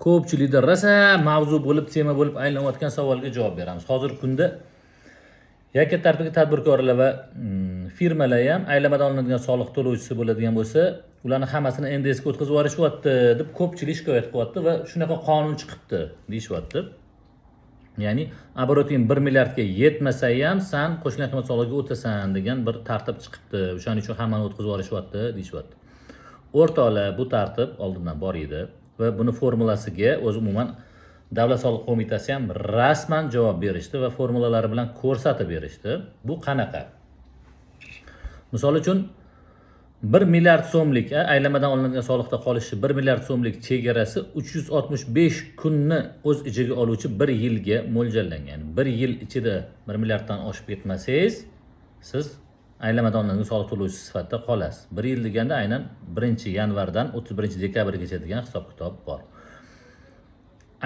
ko'pchilikda rosa mavzu bo'lib, tema bo'lib aylanayotgan savolga javob beramiz. Hozirgi kunda yakka tartibli tadbirkorlar va firmalar ham aylamadan olinadigan soliq to'lovchisi bo'ladigan bo'lsa, ularni hammasini NDSga o'tkazib yuborishyapti deb ko'pchilik shikoyat qilyapti va shunaqa qonun chiqibdi deyishyapti. Ya'ni oboroting 1 milliardga yetmasa ham sen qo'shimcha qiymat solig'iga o'tasan degan bir tartib chiqibdi. O'shaning uchun hammani o'tkazib yuborishyapti deyishyapti. O'rtoqlar, bu tartib oldindan bor edi va buni formulasiga o'zi umuman Davlat soliq qo'mitasi ham rasman javob berishdi va formulalari bilan ko'rsatib berishdi. Bu qanaqa? Misol uchun 1 milliard so'mlik aylamadan olinadigan soliqda qolishi 1 milliard so'mlik chegarasi 365 kunni o'z ichiga oluvchi 1 yilga mo'ljallangan. 1 yil ichida 1 milliarddan oshib ketmasangiz, siz aylamadan olinadigan soliq to'lovchisi sifatida qolasiz. 1 yil deganda aynan 1-yanvardan 31-dekabrgacha degan hisob-kitob bor.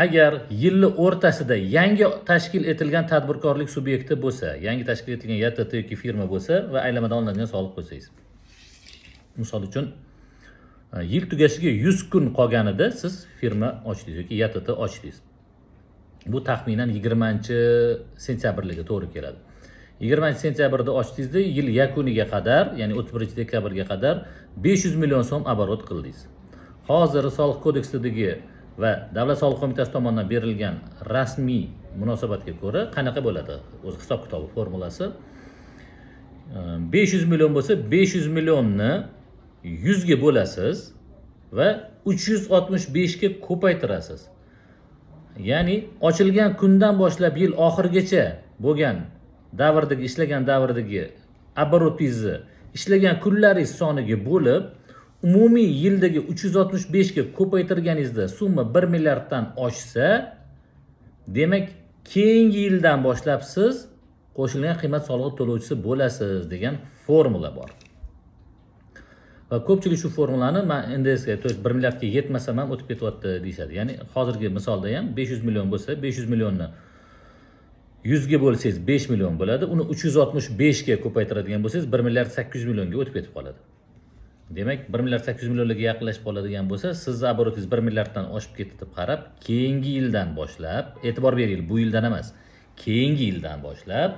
Agar yilni o'rtasida yangi tashkil etilgan tadbirkorlik subyekti bo'lsa, yangi tashkil etilgan YTT yoki firma bo'lsa va aylamadan olinadigan soliq qo'ysangiz. Misol uchun yil tugashiga 100 kun qolganida siz firma ochdingiz yoki YTT ochdingiz. Bu taxminan 20-sentyabrga to'g'ri keladi. 20-sentyabrda ochdingizda yil yakuniga qadar, ya'ni 31-dekabrga qadar 500 million so'm oborot qildingiz. Hozir soliq kodeksidagi va Davlat soliq qo'mitasi tomonidan berilgan rasmiy munosabatga ko'ra qanaqa bo'ladi? O'z hisob-kitobi formulasi 500 million bo'lsa, 500 millionni 100 ga bo'lasiz va 365 ga ko'paytirasiz. Ya'ni ochilgan kundan boshlab yil oxirigacha bo'lgan davrdagi ishlagan davrdagi oborotingizni ishlagan kunlaringiz soniga bo'lib, umumiy yildagi 365 ga ko'paytirganingizda summa 1 milliarddan oshsa, demak keyingi yildan boshlab siz qo'shilgan qiymat solig'i to'lovchisi bo'lasiz degan formula bor. Va ko'pchilik shu formulani men NDSga, to есть 1 milliardga yetmasam ham o'tib ketyapti deyshadi. Ya'ni hozirgi misolda ham 500 million bo'lsa, 500 millionni 100 ga bo'lsangiz 5 million bo'ladi. Uni 365 ga ko'paytiradigan bo'lsangiz 1 milliard 800 millionga o'tib ketib qoladi. Demak, 1 milliard 800 millionlarga yaqinlashib qoladigan bo'lsa, sizni oborotingiz 1 milliarddan oshib ketdi deb qarab, keyingi yildan boshlab, e'tibor bering, bu yildan emas, keyingi yildan boshlab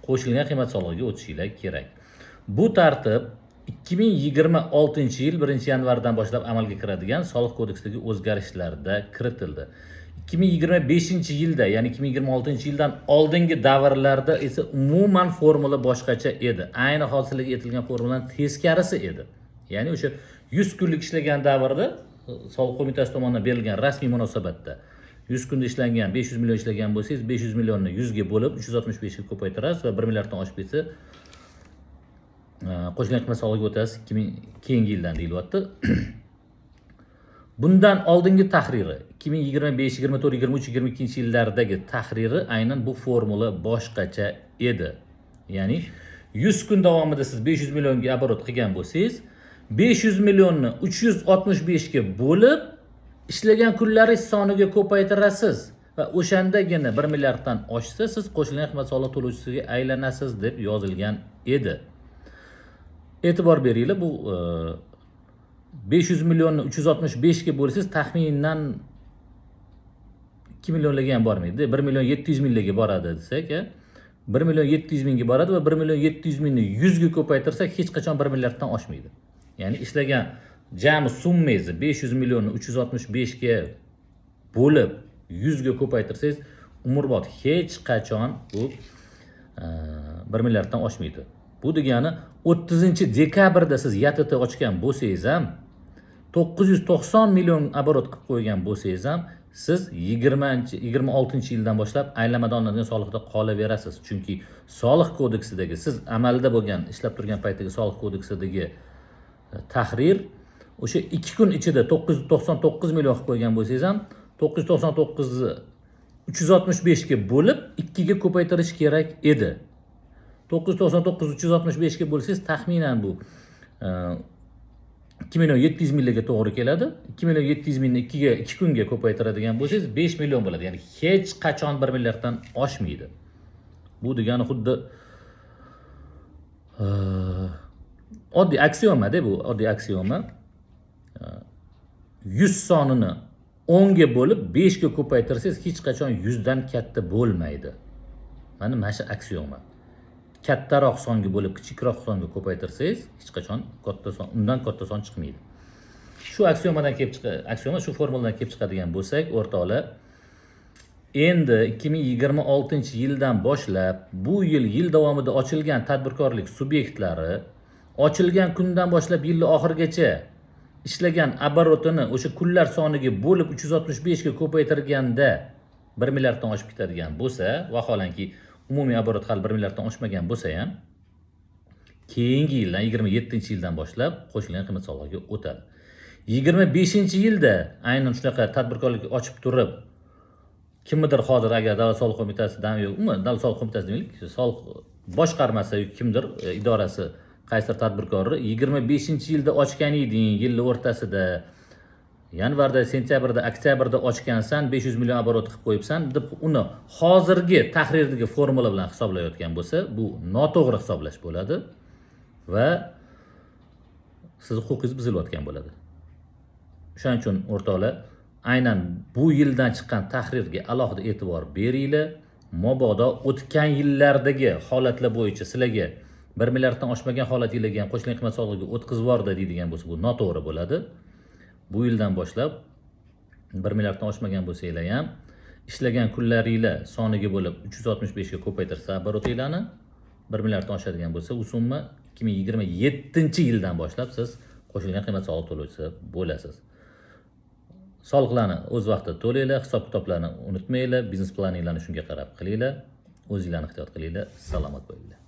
qo'shilgan qiymat solig'iga o'tishinglar kerak. Bu tartib 2026-yil 1-yanvardan boshlab amalga kiradigan soliq kodeksidagi o'zgarishlarda kiritildi. 2025-yilda, ya'ni 2026-yildan oldingi davrlarda esa umuman formula boshqacha edi. Ayni hozirga etilgan formulaning teskarisi edi. Ya'ni o'sha 100 kunlik ishlagan davrda soliq qo'mitasi tomonidan berilgan rasmiy munosabatda 100 kunda ishlangan, 500 million ishlagan bo'lsangiz, 500 millionni 100 ga bo'lib 365 ga ko'paytirasiz va 1 milliarddan oshib ketsa qo'shilgan qiymat solig'iga o'tasiz keyingi yildan deyilyapti. Bundan oldingi tahriri 2025, 24, 23, 22-yillardagi tahriri aynan bu formula boshqacha edi. Ya'ni 100 kun davomida siz 500 millionga oborot qilgan bo'lsangiz, 500 millionni 365 ga bo'lib ishlagan kunlaringiz soniga ko'paytirasiz va o'shandagina 1 milliarddan oshsa siz qo'shilgan qiymat solig'i to'lovchisiga aylanasiz deb yozilgan edi. E'tibor beringlar, bu 500 millionni 365 ga bo'lsangiz taxminan 2 millionlarga ham bormaydi. 1 million 700 minglarga boradi desak, 1 million 700 mingga boradi va 1 million 700 mingni 100 ga ko'paytirsak hech qachon 1 milliarddan oshmaydi. Ya'ni ishlagan jami summangizni 500 millionni 365 ga bo'lib 100 ga ko'paytirsangiz umrbod hech qachon bu 1 milliarddan oshmaydi. Bu degani 30-dekabrda siz YTT ochgan bo'lsangiz ham 990 million oborot qilib qo'ygan bo'lsangiz ham siz 26-yildan boshlab aylamadan olinadigan soliqda qolaverasiz. Chunki soliq kodeksidagi siz amalda bo'lgan, ishlab turgan paytdagi soliq kodeksidagi tahrir o'sha 2 kun ichida 999 million qilib qo'ygan bo'lsangiz ham 999 ni 365 ga bo'lib 2 ga ko'paytirish kerak edi. 999 365 ga bo'lsangiz taxminan bu 2 million 700 minglarga to'g'ri keladi. 2 million 700 mingni 2 kunga ko'paytiradigan bo'lsangiz 5 million bo'ladi. Ya'ni hech qachon 1 milliarddan oshmaydi. Bu degani xuddi oddiy aksioma-da bu, oddiy aksioma. 100 sonini 10 ga bo'lib 5 ga ko'paytirsangiz hech qachon 100 dan katta bo'lmaydi. Mana shu aksioma. Kattaroq songa bo'lib kichikroq songa ko'paytirsangiz hech qachon katta son, undan katta son chiqmaydi. Shu aksiomadan kelib aksioma shu formuladan kelib chiqadigan bo'lsak, o'rtoqlar, endi 2026-yildan boshlab bu yil davomida ochilgan tadbirkorlik subyektlari ochilgan kundan boshlab yil oxirigacha ishlagan оборотini o'sha kunlar soniga bo'lib 365 ga ko'paytirganda 1 milliarddan oshib ketadigan bo'lsa, vaholanki umumiy оборот hali 1 milliarddan oshmagan bo'lsa ham, keyingi yildan 27-yildan boshlab qo'shilgan qiymat solig'iga o'tadi. 25-yilda aynan shunaqa tadbirkorlik ochib turib, kimdir hozir agar Davlat soliq qo'mitasidan yo'q, umuman Davlat soliq qo'mitasi demaylik, soliq boshqarmasi yoki kimdir idorasi qaysidir tadbirkorni 25-yilda ochgan eding, yil o'rtasida yanvarda, sentyabrda, oktyabrda ochgansan, 500 million оборот qilib qo'yibsan deb uni hozirgi tahrirdagi formula bilan hisoblayotgan bo'lsa, bu noto'g'ri hisoblash bo'ladi va siz huquqingiz buzilayotgan bo'ladi. Shuning uchun o'rtoqlar, aynan bu yildan chiqqan tahrirga alohida e'tibor beringlar. Mabodo o'tgan yillardagi holatlar bo'yicha sizlarga 1 milliarddan oshmagan holatinglarga ham qo'shilgan qiymat solig'iga o'tkazib yubordi deydigan bo'lsa, bu noto'g'ri bo'ladi. Bu yildan boshlab 1 milliarddan oshmagan bo'lsanglar ham ishlagan kunlaringlar soniga bo'lib 365 ga ko'paytirsa оборотinglarni 1 milliarddan oshadigan bo'lsa, u summa 2027-yildan boshlab siz qo'shilgan qiymat solig'i to'lovchisi bo'lasiz. Soliqlarni o'z vaqtida to'langlar, hisob-kitoblarni unutmanglar, biznes planinglarni shunga qarab qilinglar, o'zinglarni ehtiyot qilinglar, salomat bo'linglar.